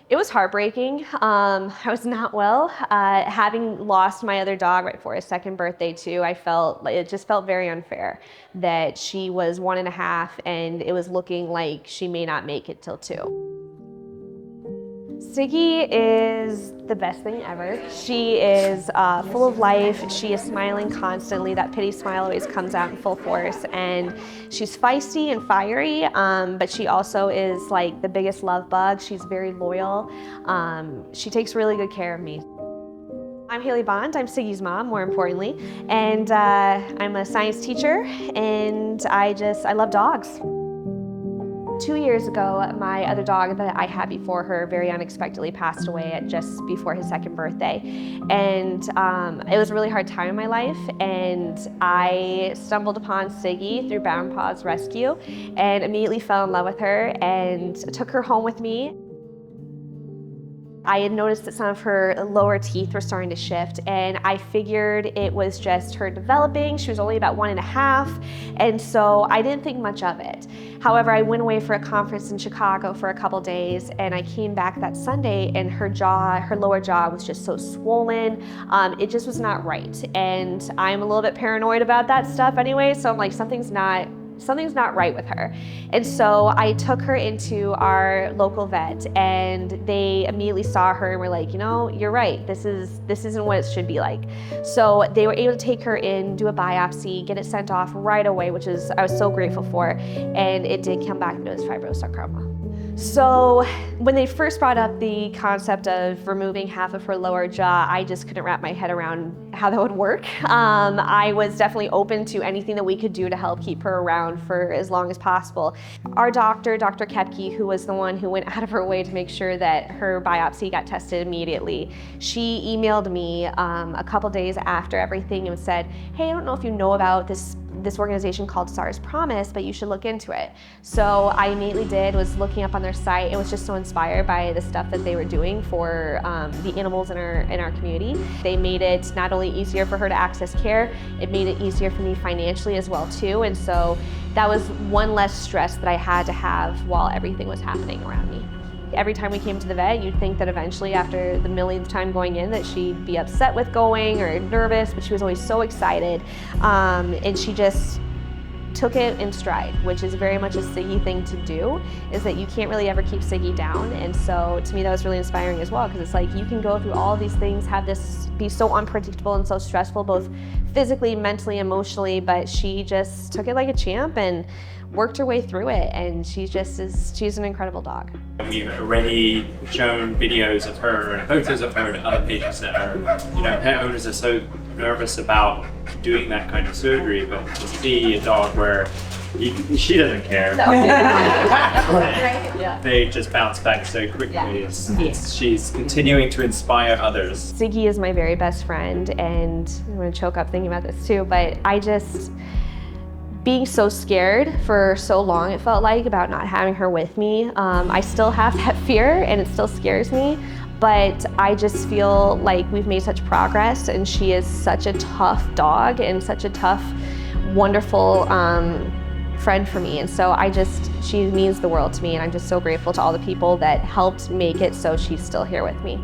It was heartbreaking. I was not well. Having lost my other dog right before his second birthday too, I felt like it just felt very unfair that she was 1.5 and it was looking like she may not make it till 2. Siggi is the best thing ever. She is full of life. She is smiling constantly. That pity smile always comes out in full force. And she's feisty and fiery, but she also is like the biggest love bug. She's very loyal. She takes really good care of me. I'm Haley Bond. I'm Siggi's mom, more importantly. And I'm a science teacher, and I love dogs. 2 years ago, my other dog that I had before her very unexpectedly passed away at just before his second birthday. And it was a really hard time in my life, and I stumbled upon Siggi through Brown Paw's rescue and immediately fell in love with her and took her home with me. I had noticed that some of her lower teeth were starting to shift, and I figured it was just her developing. She was only about 1.5, and so I didn't think much of it. However, I went away for a conference in Chicago for a couple days, and I came back that Sunday, and her lower jaw was just so swollen. It just was not right, and I'm a little bit paranoid about that stuff anyway, so I'm like, something's not right with her. And so I took her into our local vet, and they immediately saw her and were like, you know, you're right, this isn't what it should be like. So they were able to take her in, do a biopsy, get it sent off right away, which I was so grateful for, and it did come back that it was fibrosarcoma. So when they first brought up the concept of removing half of her lower jaw, I just couldn't wrap my head around how that would work. I was definitely open to anything that we could do to help keep her around for as long as possible. Our doctor, Dr. Kepke, who was the one who went out of her way to make sure that her biopsy got tested immediately, she emailed me a couple days after everything and said, hey, I don't know if you know about this organization called Czar's Promise, but you should look into it. So I immediately was looking up on their site and was just so inspired by the stuff that they were doing for the animals in our community. They made it not only easier for her to access care, it made it easier for me financially as well too. And so that was one less stress that I had to have while everything was happening around me. Every time we came to the vet, you'd think that eventually after the millionth time going in that she'd be upset with going or nervous, but she was always so excited. And she just took it in stride, which is very much a Siggi thing to do, is that you can't really ever keep Siggi down. And so to me that was really inspiring as well, because it's like you can go through all these things, have this be so unpredictable and so stressful, both physically, mentally, emotionally, but she just took it like a champ and worked her way through it, and she's an incredible dog. We've already shown videos of her and photos of her to other patients that are, pet owners are so nervous about doing that kind of surgery, but to see a dog where she doesn't care. No. They just bounce back so quickly. She's continuing to inspire others. Siggi is my very best friend, and I'm gonna choke up thinking about this too, but being so scared for so long, it felt like, about not having her with me. I still have that fear and it still scares me, but I just feel like we've made such progress, and she is such a tough dog and such a tough, wonderful friend for me. And so she means the world to me, and I'm just so grateful to all the people that helped make it so she's still here with me.